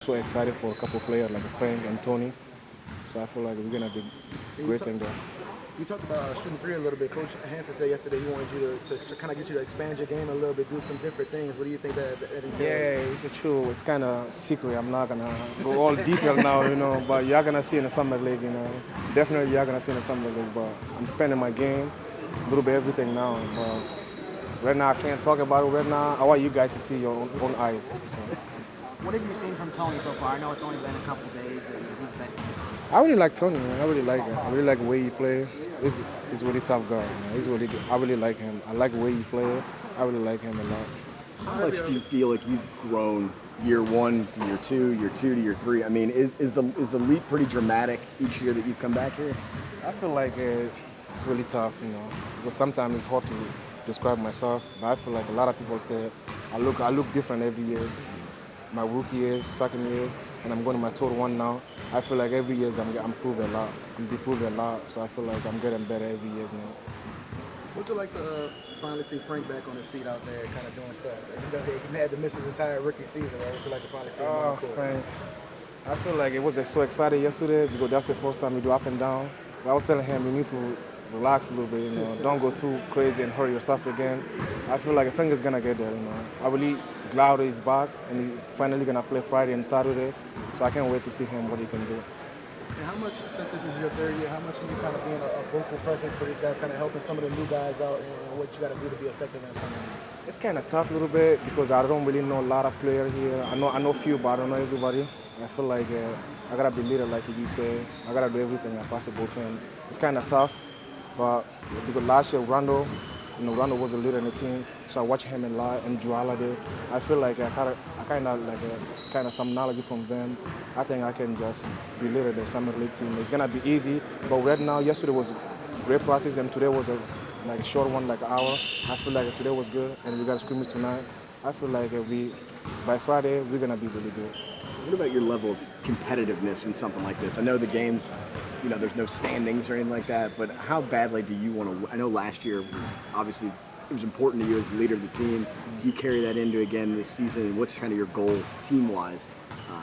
So excited for a couple players like Frank and Tony. So I feel like we're gonna do great thing there. You talked about shooting three a little bit. Coach Hanson said yesterday he wanted you to kind of get you to expand your game a little bit, do some different things. What do you think that entails? Yeah, it's true. It's kind of secret. I'm not gonna go all detail now, but you're gonna see in the summer league. Definitely you're gonna see in the summer league. But I'm spending my game, a little bit everything now. But right now I can't talk about it right now. I want you guys to see your own eyes. So. What have you seen from Tony so far? I know it's only been a couple days that he's been. I really like Tony, man. I really like him. I really like the way he play. He's really tough guy, man. He's really good. I really like him. I like the way he play. I really like him a lot. How much do you feel like you've grown year one to year two to year three? I mean, is the leap pretty dramatic each year that you've come back here? I feel like it's really tough, because sometimes it's hard to describe myself. But I feel like a lot of people say I look different every year. My rookie years, second years, and I'm going to my third one now. I feel like every year I'm improving a lot. I'm improving a lot, so I feel like I'm getting better every year now. What's it like to finally see Frank back on his feet out there, kind of doing stuff? He had to miss his entire rookie season, right? What's it like to finally see him on the court? Frank, I feel like it was so exciting yesterday because that's the first time we do up and down. But I was telling him you need to relax a little bit, Don't go too crazy and hurt yourself again. I feel like Frank is gonna get there, I really glad he's back and he's finally gonna play Friday and Saturday. So I can't wait to see him what he can do. And how much, since this is your third year, how much are you kind of being a vocal presence for these guys, kind of helping some of the new guys out and what you got to do to be effective in summer? It's kind of tough a little bit because I don't really know a lot of players here. I know few, but I don't know everybody. I feel like I gotta be leader, like you say. I gotta do everything I possibly can. It's kind of tough, but because last year Rondo was a leader in the team, so I watched him a lot and Drew Holiday. I feel like I kind of some knowledge from them. I think I can just be leader of the summer league team. It's gonna be easy, but right now, yesterday was great practice and today was a short one, like an hour. I feel like today was good and we got a scrimmage tonight. I feel like by Friday we're gonna be really good. What about your level of competitiveness in something like this? I know the games, there's no standings or anything like that, but how badly do you want to? I know last year was obviously it was important to you as the leader of the team. Do you carry that into again this season? And what's kind of your goal team-wise?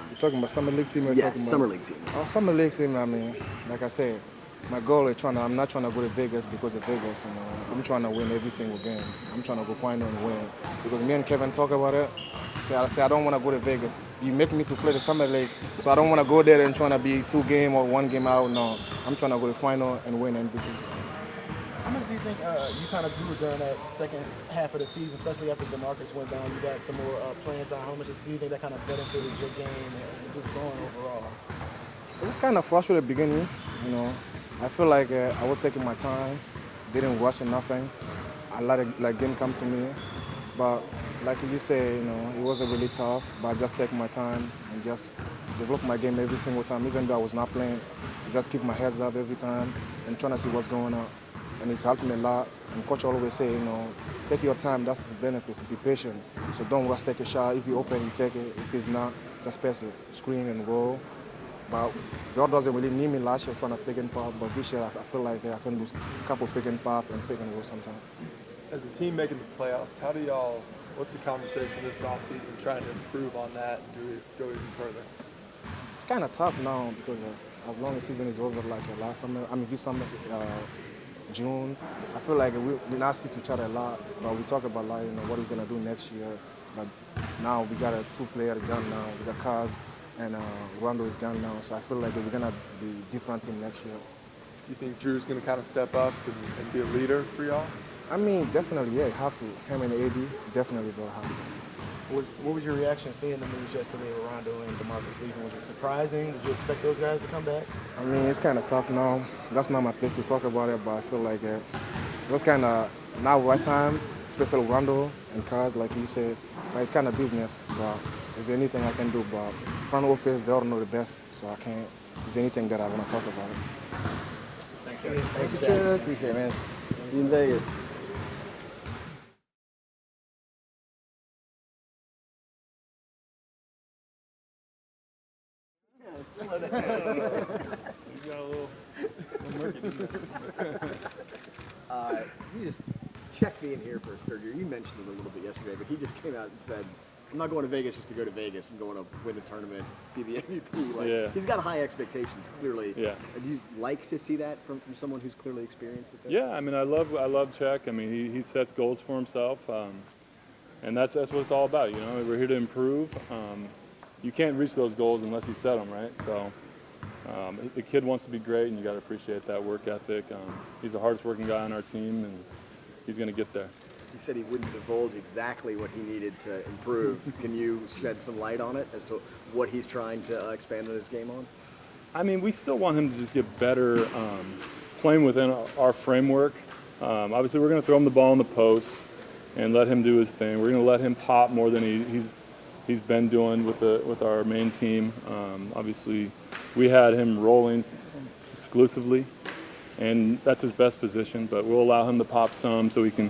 You're talking about summer league team? Or yes, talking about summer league team. Oh, summer league team. I mean, like I said, my goal is I'm not trying to go to Vegas because of Vegas. I'm trying to win every single game. I'm trying to go final and win. Because me and Kevin talk about it. I say I don't want to go to Vegas. You make me to play the summer league, so I don't want to go there and trying to be 2 game or 1 game out. No, I'm trying to go to final and win everything. How much do you think you kind of grew during that second half of the season, especially after DeMarcus went down? You got some more playing time. How much do you think that kind of benefited your game and just going overall? It was kind of frustrating at the beginning. I feel like I was taking my time, didn't rush or nothing. I let game come to me, but like you say, it wasn't really tough. But I just take my time and just develop my game every single time, even though I was not playing. I just keep my heads up every time and trying to see what's going on. And it's helped me a lot. And coach always say, take your time. That's the benefits. Be patient. So don't rush take a shot. If you open, you take it. If it's not, just pass it. Screen and roll. But God doesn't really need me last year trying to pick and pop. But this year, I feel like I can do a couple pick and pop and pick and roll sometimes. As a team making the playoffs, what's the conversation this offseason trying to improve on that and go even further? It's kind of tough now because as long as the season is over, like last summer, this summer, June, I feel like we not see each other a lot, but we talk about what we're going to do next year. But now we got a 2-player gun now. We got Kaz and Rondo is gone now, so I feel like we're going to be different team next year. You think Drew's going to kind of step up and be a leader for y'all? Definitely, yeah, have to. Him and AD, definitely will have to. What was your reaction seeing the news yesterday with Rondo and DeMarcus leaving? Was it surprising? Did you expect those guys to come back? It's kind of tough now. That's not my place to talk about it, but I feel like it was kind of now right time, especially Rondo and Kaz, like you said. But it's kind of business. But is there anything I can do? But front office, they all know the best, so I can't. Is there anything that I want to talk about? Thank you. Thank you, Chad. Appreciate it, man. See you in Vegas. Slow down. You got a little you just Checick being here for his third year. You mentioned it a little bit yesterday, but he just came out and said I'm not going to Vegas just to go to Vegas. I'm going to win the tournament, be the MVP. Like, Yeah. He's got high expectations, clearly. Yeah. Do you like to see that from someone who's clearly experienced at this? Yeah, I mean, I love Checick. I mean, he sets goals for himself, and that's what it's all about. You know, we're here to improve. You can't reach those goals unless you set them, right? So the kid wants to be great, and you got to appreciate that work ethic. He's the hardest working guy on our team, and he's going to get there. He said he wouldn't divulge exactly what he needed to improve. Can you shed some light on it as to what he's trying to expand on his game on? I mean, we still want him to just get better playing within our framework. Obviously, we're going to throw him the ball in the post and let him do his thing. We're going to let him pop more than he's been doing with our main team. Obviously, we had him rolling exclusively, and that's his best position. But we'll allow him to pop some so he can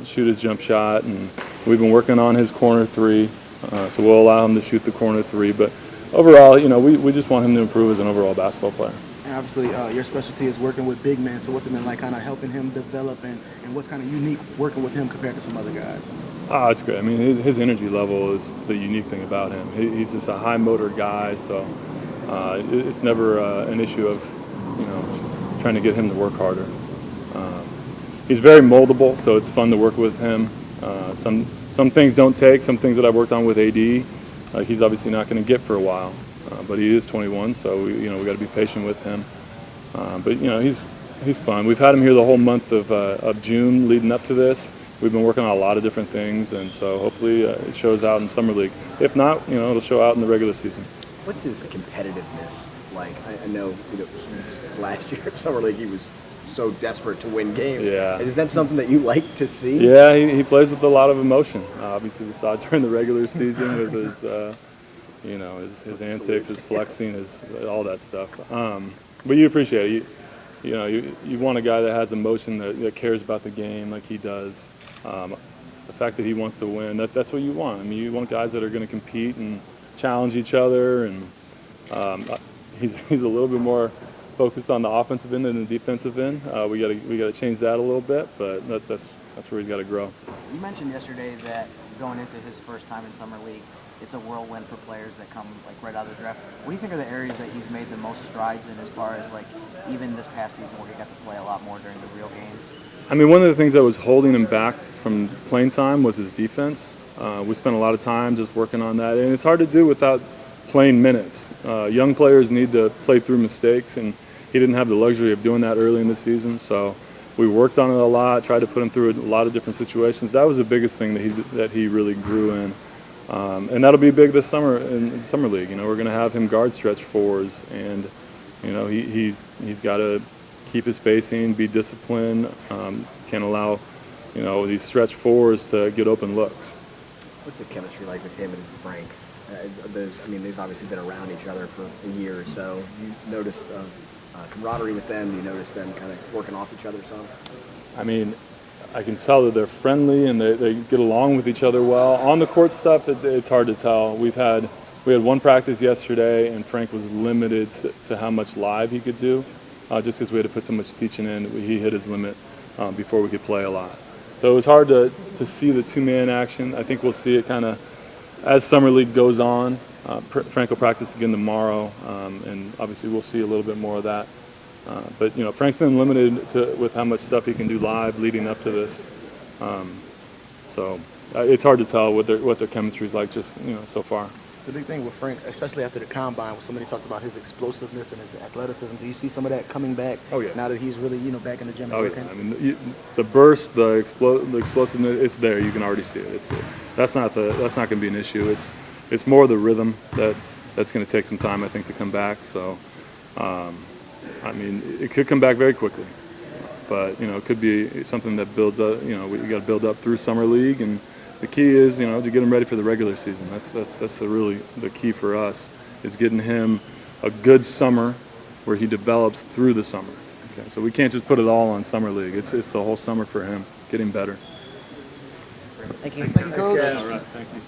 shoot his jump shot. And we've been working on his corner three, so we'll allow him to shoot the corner three. But overall, you know, we just want him to improve as an overall basketball player. And obviously, your specialty is working with big men. So what's it been like kind of helping him develop, and what's kind of unique working with him compared to some other guys? Oh, it's great. I mean, his energy level is the unique thing about him. He's just a high motor guy, so it's never an issue of, you know, trying to get him to work harder. He's very moldable, so it's fun to work with him. Some things don't take. Some things that I've worked on with AD, he's obviously not going to get for a while. But he is 21, so we got to be patient with him. But you know, he's fun. We've had him here the whole month of June leading up to this. We've been working on a lot of different things, and so hopefully it shows out in Summer League. If not, you know, it'll show out in the regular season. What's his competitiveness like? I know, last year at Summer League he was so desperate to win games. Yeah. Is that something that you like to see? Yeah, he plays with a lot of emotion. Obviously, we saw it during the regular season with his, his antics, his flexing, all that stuff. But you appreciate it. You want a guy that has emotion, that cares about the game like he does. The fact that he wants to win, that's what you want. I mean, you want guys that are going to compete and challenge each other. And he's a little bit more focused on the offensive end than the defensive end. We got to change that a little bit, but that's where he's got to grow. You mentioned yesterday that going into his first time in Summer League, it's a whirlwind for players that come like right out of the draft. What do you think are the areas that he's made the most strides in, as far as like even this past season where he got to play a lot more during the real games? I mean, one of the things that was holding him back from playing time was his defense. We spent a lot of time just working on that, and it's hard to do without playing minutes. Young players need to play through mistakes, and he didn't have the luxury of doing that early in the season. So we worked on it a lot, tried to put him through a lot of different situations. That was the biggest thing that he really grew in. And that'll be big this summer in Summer League. You know, we're going to have him guard stretch fours, and you know he's got to keep his spacing, be disciplined, can't allow these stretch fours to get open looks. What's the chemistry like with him and Frank? They've obviously been around each other for a year or so. You noticed camaraderie with them? You noticed them kind of working off each other some? I mean, I can tell that they're friendly and they get along with each other well. On the court stuff, it's hard to tell. We had one practice yesterday, and Frank was limited to how much live he could do, just because we had to put so much teaching in. He hit his limit before we could play a lot. So it was hard to see the two-man action. I think we'll see it kind of as Summer League goes on. Frank will practice again tomorrow, and obviously we'll see a little bit more of that. But Frank's been limited with how much stuff he can do live leading up to this. So it's hard to tell what their chemistry is like just so far. The big thing with Frank, especially after the combine, when somebody talked about his explosiveness and his athleticism, do you see some of that coming back? Oh yeah. Now that he's really back in the gym. Oh yeah. I mean, the burst, the explosiveness, it's there. You can already see it. That's not going to be an issue. It's more the rhythm that's going to take some time, I think, to come back. So, I mean, it could come back very quickly, but it could be something that builds up. We got to build up through Summer League, and the key is to get him ready for the regular season. That's really the key for us, is getting him a good summer where he develops through the summer. Okay, so we can't just put it all on Summer League. It's the whole summer for him, getting better. Thank you. Thank you, Coach. All right, thank you.